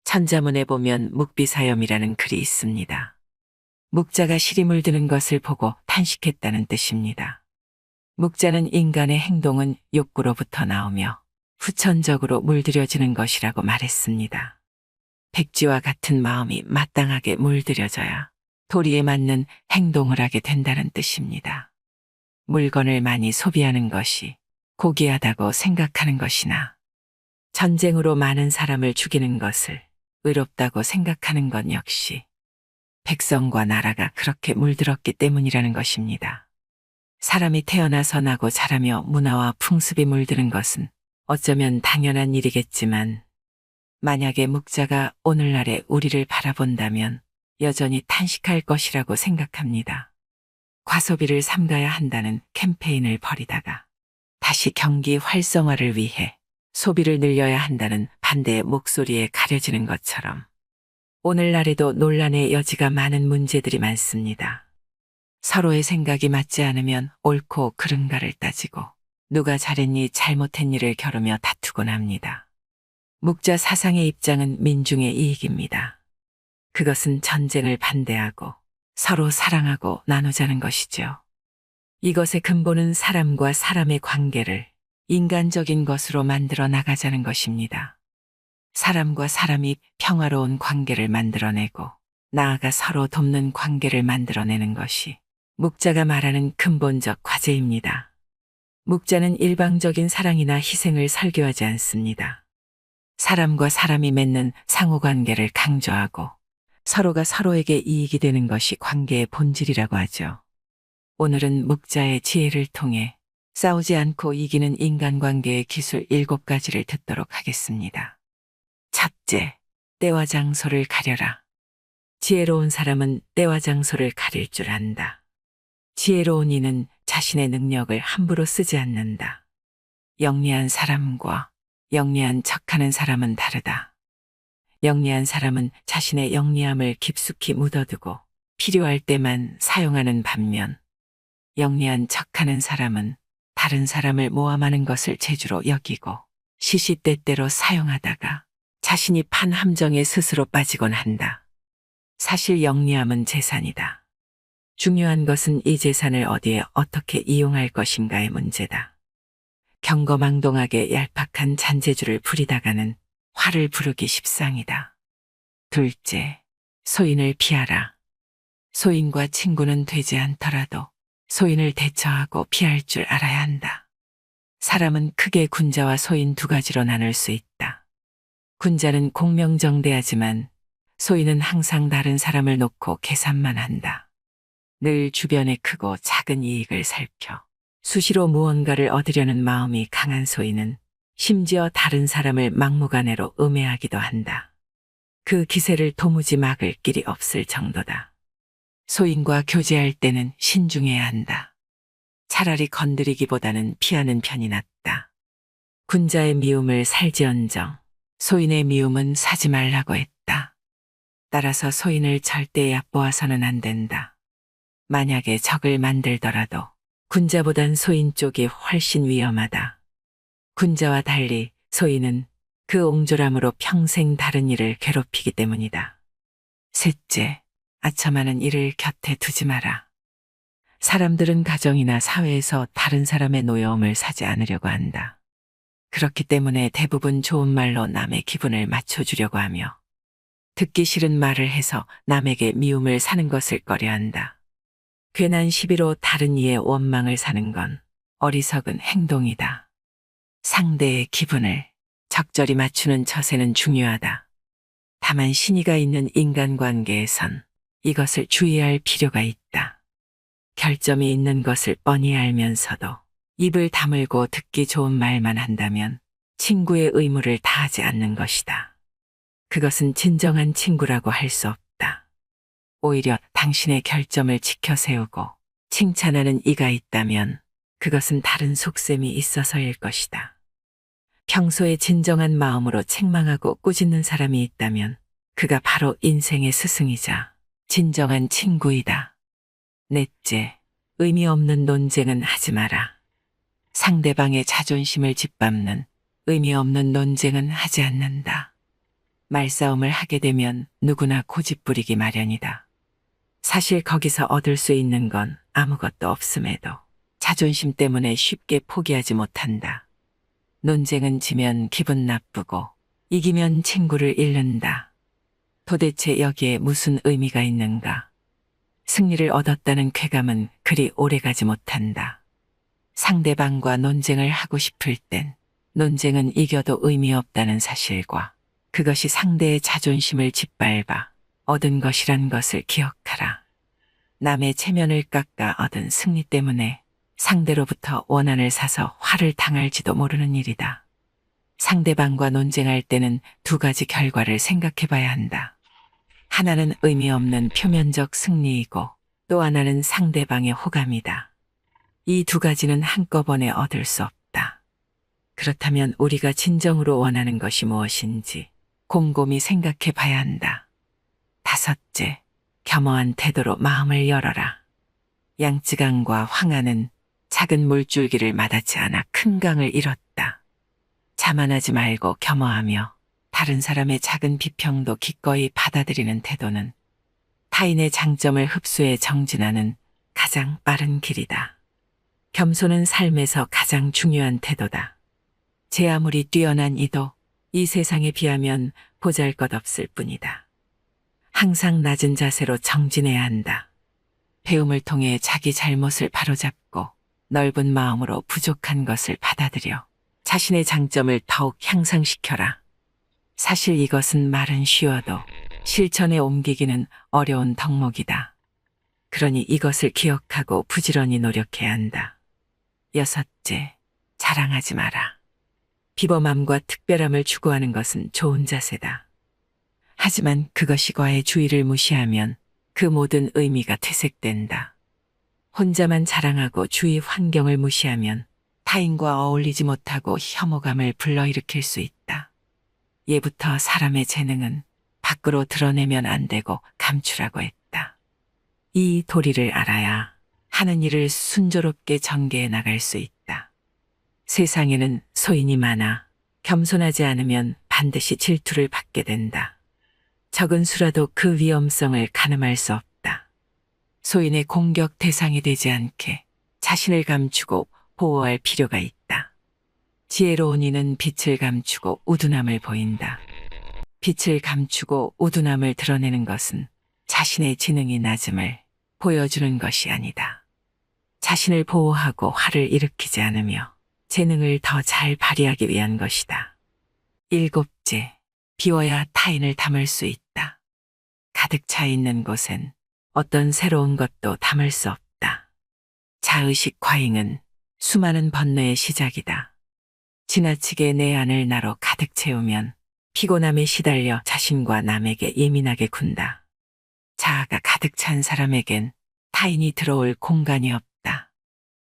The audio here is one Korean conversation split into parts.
천자문에 보면 묵비사염이라는 글이 있습니다. 묵자가 실이 물드는 것을 보고 탄식했다는 뜻입니다. 묵자는 인간의 행동은 욕구로부터 나오며 후천적으로 물들여지는 것이라고 말했습니다. 백지와 같은 마음이 마땅하게 물들여져야 도리에 맞는 행동을 하게 된다는 뜻입니다. 물건을 많이 소비하는 것이 고귀하다고 생각하는 것이나 전쟁으로 많은 사람을 죽이는 것을 의롭다고 생각하는 것 역시 백성과 나라가 그렇게 물들었기 때문이라는 것입니다. 사람이 태어나서 나고 자라며 문화와 풍습이 물드는 것은 어쩌면 당연한 일이겠지만 만약에 묵자가 오늘날의 우리를 바라본다면 여전히 탄식할 것이라고 생각합니다. 과소비를 삼가야 한다는 캠페인을 벌이다가 다시 경기 활성화를 위해 소비를 늘려야 한다는 반대의 목소리에 가려지는 것처럼 오늘날에도 논란의 여지가 많은 문제들이 많습니다. 서로의 생각이 맞지 않으면 옳고 그른가를 따지고 누가 잘했니 잘못했니를 겨루며 다투곤 합니다. 묵자 사상의 입장은 민중의 이익입니다. 그것은 전쟁을 반대하고 서로 사랑하고 나누자는 것이죠. 이것의 근본은 사람과 사람의 관계를 인간적인 것으로 만들어 나가자는 것입니다. 사람과 사람이 평화로운 관계를 만들어내고 나아가 서로 돕는 관계를 만들어내는 것이 묵자가 말하는 근본적 과제입니다. 묵자는 일방적인 사랑이나 희생을 설교하지 않습니다. 사람과 사람이 맺는 상호관계를 강조하고 서로가 서로에게 이익이 되는 것이 관계의 본질이라고 하죠. 오늘은 묵자의 지혜를 통해 싸우지 않고 이기는 인간관계의 기술 7가지를 듣도록 하겠습니다. 첫째, 때와 장소를 가려라. 지혜로운 사람은 때와 장소를 가릴 줄 안다. 지혜로운 이는 자신의 능력을 함부로 쓰지 않는다. 영리한 사람과 영리한 척하는 사람은 다르다. 영리한 사람은 자신의 영리함을 깊숙이 묻어두고 필요할 때만 사용하는 반면 영리한 척하는 사람은 다른 사람을 모함하는 것을 재주로 여기고 시시때때로 사용하다가 자신이 판 함정에 스스로 빠지곤 한다. 사실 영리함은 재산이다. 중요한 것은 이 재산을 어디에 어떻게 이용할 것인가의 문제다. 경거망동하게 얄팍한 잔재주를 부리다가는 화를 부르기 십상이다. 둘째, 소인을 피하라. 소인과 친구는 되지 않더라도 소인을 대처하고 피할 줄 알아야 한다. 사람은 크게 군자와 소인 2가지로 나눌 수 있다. 군자는 공명정대하지만 소인은 항상 다른 사람을 놓고 계산만 한다. 늘 주변의 크고 작은 이익을 살펴 수시로 무언가를 얻으려는 마음이 강한 소인은 심지어 다른 사람을 막무가내로 음해하기도 한다. 그 기세를 도무지 막을 길이 없을 정도다. 소인과 교제할 때는 신중해야 한다. 차라리 건드리기보다는 피하는 편이 낫다. 군자의 미움을 살지언정 소인의 미움은 사지 말라고 했다. 따라서 소인을 절대 얕보아서는 안 된다. 만약에 적을 만들더라도 군자보단 소인 쪽이 훨씬 위험하다. 군자와 달리 소인은 그 옹졸함으로 평생 다른 이를 괴롭히기 때문이다. 셋째, 아첨하는 일을 곁에 두지 마라. 사람들은 가정이나 사회에서 다른 사람의 노여움을 사지 않으려고 한다. 그렇기 때문에 대부분 좋은 말로 남의 기분을 맞춰주려고 하며 듣기 싫은 말을 해서 남에게 미움을 사는 것을 꺼려한다. 괜한 시비로 다른 이의 원망을 사는 건 어리석은 행동이다. 상대의 기분을 적절히 맞추는 처세는 중요하다. 다만 신의가 있는 인간관계에선 이것을 주의할 필요가 있다. 결점이 있는 것을 뻔히 알면서도 입을 다물고 듣기 좋은 말만 한다면 친구의 의무를 다하지 않는 것이다. 그것은 진정한 친구라고 할 수 없다. 오히려 당신의 결점을 지켜 세우고 칭찬하는 이가 있다면 그것은 다른 속셈이 있어서일 것이다. 평소에 진정한 마음으로 책망하고 꾸짖는 사람이 있다면 그가 바로 인생의 스승이자 진정한 친구이다. 넷째, 의미 없는 논쟁은 하지 마라. 상대방의 자존심을 짓밟는 의미 없는 논쟁은 하지 않는다. 말싸움을 하게 되면 누구나 고집부리기 마련이다. 사실 거기서 얻을 수 있는 건 아무것도 없음에도 자존심 때문에 쉽게 포기하지 못한다. 논쟁은 지면 기분 나쁘고 이기면 친구를 잃는다. 도대체 여기에 무슨 의미가 있는가? 승리를 얻었다는 쾌감은 그리 오래가지 못한다. 상대방과 논쟁을 하고 싶을 땐 논쟁은 이겨도 의미 없다는 사실과 그것이 상대의 자존심을 짓밟아 얻은 것이란 것을 기억하라. 남의 체면을 깎아 얻은 승리 때문에 상대로부터 원한을 사서 화를 당할지도 모르는 일이다. 상대방과 논쟁할 때는 두 가지 결과를 생각해 봐야 한다. 하나는 의미 없는 표면적 승리이고 또 하나는 상대방의 호감이다. 이 두 가지는 한꺼번에 얻을 수 없다. 그렇다면 우리가 진정으로 원하는 것이 무엇인지 곰곰이 생각해 봐야 한다. 다섯째, 겸허한 태도로 마음을 열어라. 양쯔강과 황하는 작은 물줄기를 마다치 않아 큰 강을 잃었다. 자만하지 말고 겸허하며 다른 사람의 작은 비평도 기꺼이 받아들이는 태도는 타인의 장점을 흡수해 정진하는 가장 빠른 길이다. 겸손은 삶에서 가장 중요한 태도다. 제 아무리 뛰어난 이도 이 세상에 비하면 보잘것없을 뿐이다. 항상 낮은 자세로 정진해야 한다. 배움을 통해 자기 잘못을 바로잡고 넓은 마음으로 부족한 것을 받아들여 자신의 장점을 더욱 향상시켜라. 사실 이것은 말은 쉬워도 실천에 옮기기는 어려운 덕목이다. 그러니 이것을 기억하고 부지런히 노력해야 한다. 여섯째, 자랑하지 마라. 비범함과 특별함을 추구하는 것은 좋은 자세다. 하지만 그것이 과의 주의를 무시하면 그 모든 의미가 퇴색된다. 혼자만 자랑하고 주위 환경을 무시하면 타인과 어울리지 못하고 혐오감을 불러일으킬 수 있다. 예부터 사람의 재능은 밖으로 드러내면 안 되고 감추라고 했다. 이 도리를 알아야 하는 일을 순조롭게 전개해 나갈 수 있다. 세상에는 소인이 많아 겸손하지 않으면 반드시 질투를 받게 된다. 적은 수라도 그 위험성을 가늠할 수 없다. 소인의 공격 대상이 되지 않게 자신을 감추고 보호할 필요가 있다. 지혜로운 이는 빛을 감추고 우둔함을 보인다. 빛을 감추고 우둔함을 드러내는 것은 자신의 지능이 낮음을 보여주는 것이 아니다. 자신을 보호하고 화를 일으키지 않으며 재능을 더 잘 발휘하기 위한 것이다. 일곱째, 비워야 타인을 담을 수 있다. 가득 차 있는 곳엔 어떤 새로운 것도 담을 수 없다. 자의식 과잉은 수많은 번뇌의 시작이다. 지나치게 내 안을 나로 가득 채우면 피곤함에 시달려 자신과 남에게 예민하게 군다. 자아가 가득 찬 사람에겐 타인이 들어올 공간이 없다.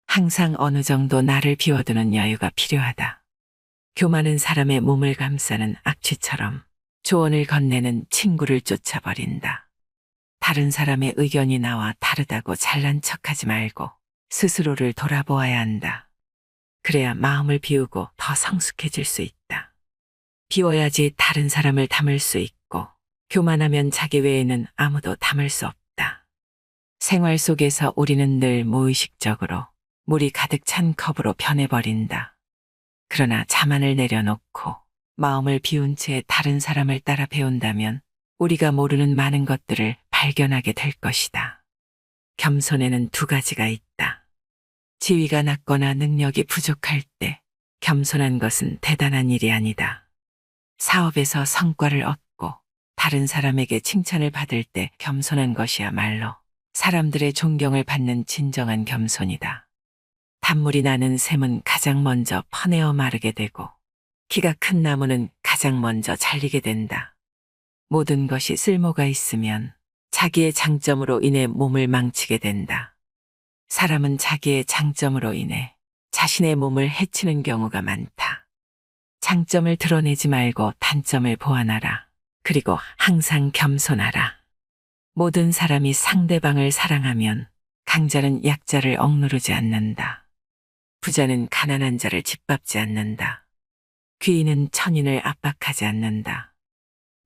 항상 어느 정도 나를 비워두는 여유가 필요하다. 교만한 사람의 몸을 감싸는 악취처럼 조언을 건네는 친구를 쫓아버린다. 다른 사람의 의견이 나와 다르다고 잘난 척하지 말고 스스로를 돌아보아야 한다. 그래야 마음을 비우고 더 성숙해질 수 있다. 비워야지 다른 사람을 담을 수 있고 교만하면 자기 외에는 아무도 담을 수 없다. 생활 속에서 우리는 늘 무의식적으로 물이 가득 찬 컵으로 변해버린다. 그러나 자만을 내려놓고 마음을 비운 채 다른 사람을 따라 배운다면 우리가 모르는 많은 것들을 발견하게 될 것이다. 겸손에는 두 가지가 있다. 지위가 낮거나 능력이 부족할 때 겸손한 것은 대단한 일이 아니다. 사업에서 성과를 얻고 다른 사람에게 칭찬을 받을 때 겸손한 것이야말로 사람들의 존경을 받는 진정한 겸손이다. 단물이 나는 샘은 가장 먼저 퍼내어 마르게 되고 키가 큰 나무는 가장 먼저 잘리게 된다. 모든 것이 쓸모가 있으면 자기의 장점으로 인해 몸을 망치게 된다. 사람은 자기의 장점으로 인해 자신의 몸을 해치는 경우가 많다. 장점을 드러내지 말고 단점을 보완하라. 그리고 항상 겸손하라. 모든 사람이 상대방을 사랑하면 강자는 약자를 억누르지 않는다. 부자는 가난한 자를 짓밟지 않는다. 귀인은 천인을 압박하지 않는다.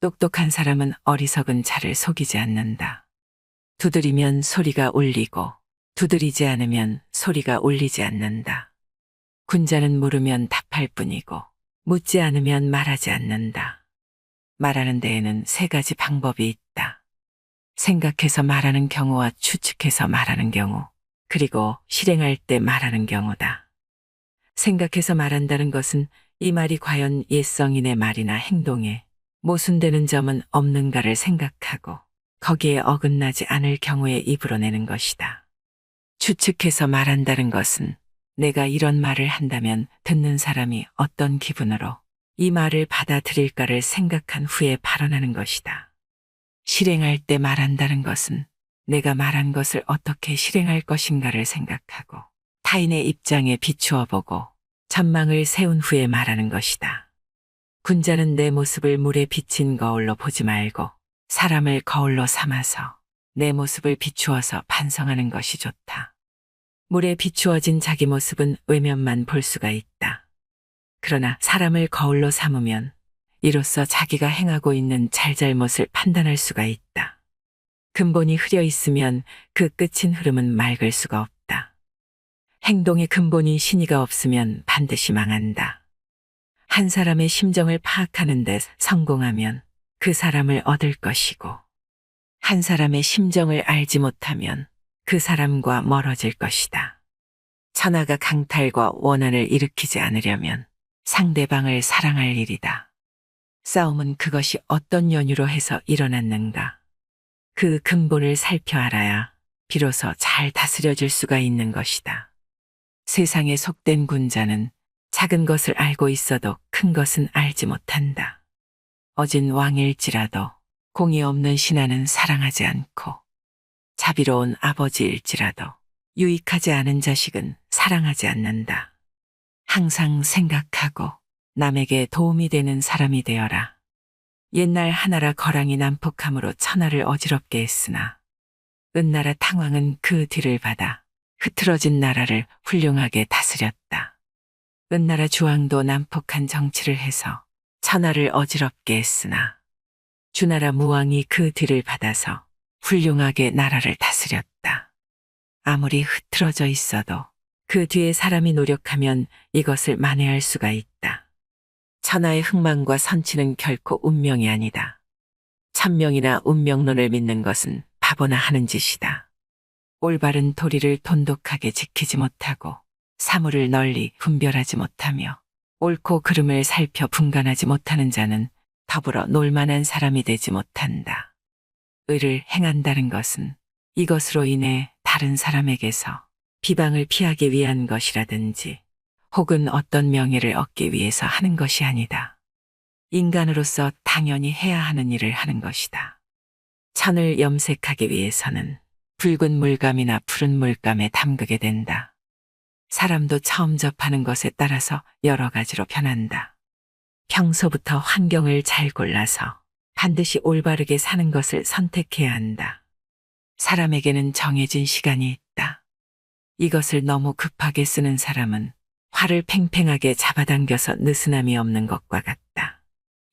똑똑한 사람은 어리석은 자를 속이지 않는다. 두드리면 소리가 울리고 두드리지 않으면 소리가 울리지 않는다. 군자는 물으면 답할 뿐이고 묻지 않으면 말하지 않는다. 말하는 데에는 세 가지 방법이 있다. 생각해서 말하는 경우와 추측해서 말하는 경우, 그리고 실행할 때 말하는 경우다. 생각해서 말한다는 것은 이 말이 과연 옛성인의 말이나 행동에 모순되는 점은 없는가를 생각하고 거기에 어긋나지 않을 경우에 입으로 내는 것이다. 추측해서 말한다는 것은 내가 이런 말을 한다면 듣는 사람이 어떤 기분으로 이 말을 받아들일까를 생각한 후에 발언하는 것이다. 실행할 때 말한다는 것은 내가 말한 것을 어떻게 실행할 것인가를 생각하고 타인의 입장에 비추어 보고 전망을 세운 후에 말하는 것이다. 군자는 내 모습을 물에 비친 거울로 보지 말고 사람을 거울로 삼아서 내 모습을 비추어서 반성하는 것이 좋다. 물에 비추어진 자기 모습은 외면만 볼 수가 있다. 그러나 사람을 거울로 삼으면 이로써 자기가 행하고 있는 잘잘못을 판단할 수가 있다. 근본이 흐려 있으면 그 끝인 흐름은 맑을 수가 없다. 행동의 근본인 신의가 없으면 반드시 망한다. 한 사람의 심정을 파악하는 데 성공하면 그 사람을 얻을 것이고, 한 사람의 심정을 알지 못하면 그 사람과 멀어질 것이다. 천하가 강탈과 원한을 일으키지 않으려면 상대방을 사랑할 일이다. 싸움은 그것이 어떤 연유로 해서 일어났는가. 그 근본을 살펴 알아야 비로소 잘 다스려질 수가 있는 것이다. 세상에 속된 군자는 작은 것을 알고 있어도 큰 것은 알지 못한다. 어진 왕일지라도 공의 없는 신하는 사랑하지 않고 자비로운 아버지일지라도 유익하지 않은 자식은 사랑하지 않는다. 항상 생각하고 남에게 도움이 되는 사람이 되어라. 옛날 하나라 거랑이 난폭함으로 천하를 어지럽게 했으나 은나라 탕왕은 그 뒤를 받아 흐트러진 나라를 훌륭하게 다스렸다. 은나라 주왕도 난폭한 정치를 해서 천하를 어지럽게 했으나 주나라 무왕이 그 뒤를 받아서 훌륭하게 나라를 다스렸다. 아무리 흐트러져 있어도 그 뒤에 사람이 노력하면 이것을 만회할 수가 있다. 천하의 흥망과 선치는 결코 운명이 아니다. 천명이나 운명론을 믿는 것은 바보나 하는 짓이다. 올바른 도리를 돈독하게 지키지 못하고 사물을 널리 분별하지 못하며 옳고 그름을 살펴 분간하지 못하는 자는 더불어 놀만한 사람이 되지 못한다. 의를 행한다는 것은 이것으로 인해 다른 사람에게서 비방을 피하기 위한 것이라든지 혹은 어떤 명예를 얻기 위해서 하는 것이 아니다. 인간으로서 당연히 해야 하는 일을 하는 것이다. 천을 염색하기 위해서는 붉은 물감이나 푸른 물감에 담그게 된다. 사람도 처음 접하는 것에 따라서 여러 가지로 변한다. 평소부터 환경을 잘 골라서 반드시 올바르게 사는 것을 선택해야 한다. 사람에게는 정해진 시간이 있다. 이것을 너무 급하게 쓰는 사람은 활을 팽팽하게 잡아당겨서 느슨함이 없는 것과 같다.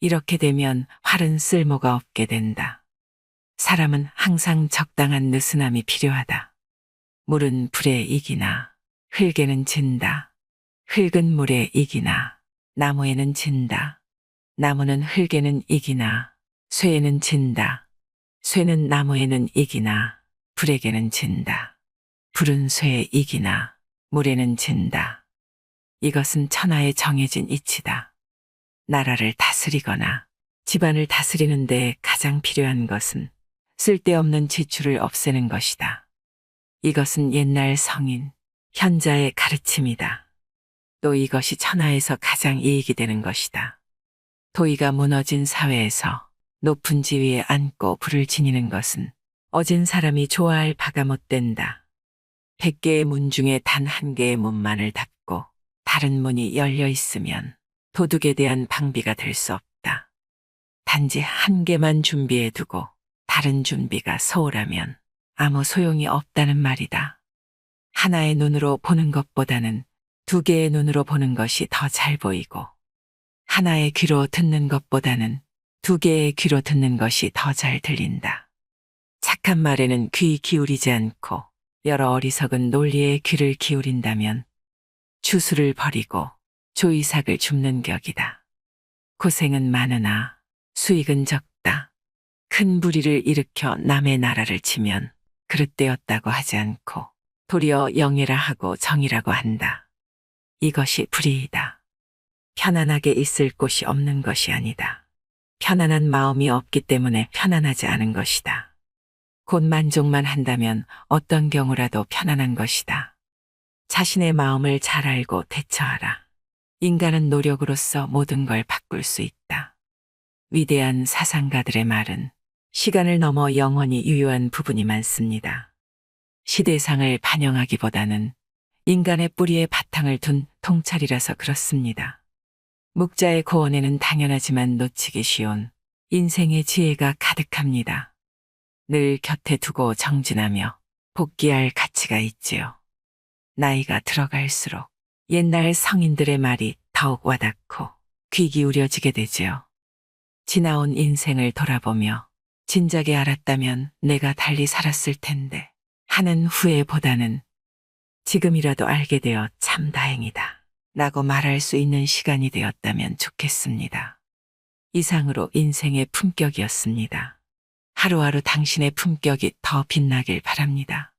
이렇게 되면 활은 쓸모가 없게 된다. 사람은 항상 적당한 느슨함이 필요하다. 물은 불에 이기나 흙에는 진다. 흙은 물에 이기나 나무에는 진다. 나무는 흙에는 이기나 쇠에는 진다. 쇠는 나무에는 이기나 불에게는 진다. 불은 쇠에 이기나 물에는 진다. 이것은 천하에 정해진 이치다. 나라를 다스리거나 집안을 다스리는 데 가장 필요한 것은 쓸데없는 지출을 없애는 것이다. 이것은 옛날 성인, 현자의 가르침이다. 또 이것이 천하에서 가장 이익이 되는 것이다. 도의가 무너진 사회에서 높은 지위에 앉고 불을 지니는 것은 어진 사람이 좋아할 바가 못 된다. 100개의 문 중에 단 한 개의 문만을 닫고 다른 문이 열려 있으면 도둑에 대한 방비가 될 수 없다. 단지 한 개만 준비해 두고 다른 준비가 소홀하면 아무 소용이 없다는 말이다. 하나의 눈으로 보는 것보다는 두 개의 눈으로 보는 것이 더 잘 보이고 하나의 귀로 듣는 것보다는 두 개의 귀로 듣는 것이 더 잘 들린다. 착한 말에는 귀 기울이지 않고 여러 어리석은 논리에 귀를 기울인다면 추수를 버리고 조이삭을 줍는 격이다. 고생은 많으나 수익은 적다. 큰 불의를 일으켜 남의 나라를 치면 그릇되었다고 하지 않고 도리어 영예라 하고 정이라고 한다. 이것이 불의이다. 편안하게 있을 곳이 없는 것이 아니다. 편안한 마음이 없기 때문에 편안하지 않은 것이다. 곧 만족만 한다면 어떤 경우라도 편안한 것이다. 자신의 마음을 잘 알고 대처하라. 인간은 노력으로서 모든 걸 바꿀 수 있다. 위대한 사상가들의 말은 시간을 넘어 영원히 유효한 부분이 많습니다. 시대상을 반영하기보다는 인간의 뿌리에 바탕을 둔 통찰이라서 그렇습니다. 묵자의 고언에는 당연하지만 놓치기 쉬운 인생의 지혜가 가득합니다. 늘 곁에 두고 정진하며 복기할 가치가 있지요. 나이가 들어갈수록 옛날 성인들의 말이 더욱 와닿고 귀 기울여지게 되지요. 지나온 인생을 돌아보며 진작에 알았다면 내가 달리 살았을 텐데 하는 후회보다는 지금이라도 알게 되어 참 다행이다 라고 말할 수 있는 시간이 되었다면 좋겠습니다. 이상으로 인생의 품격이었습니다. 하루하루 당신의 품격이 더 빛나길 바랍니다.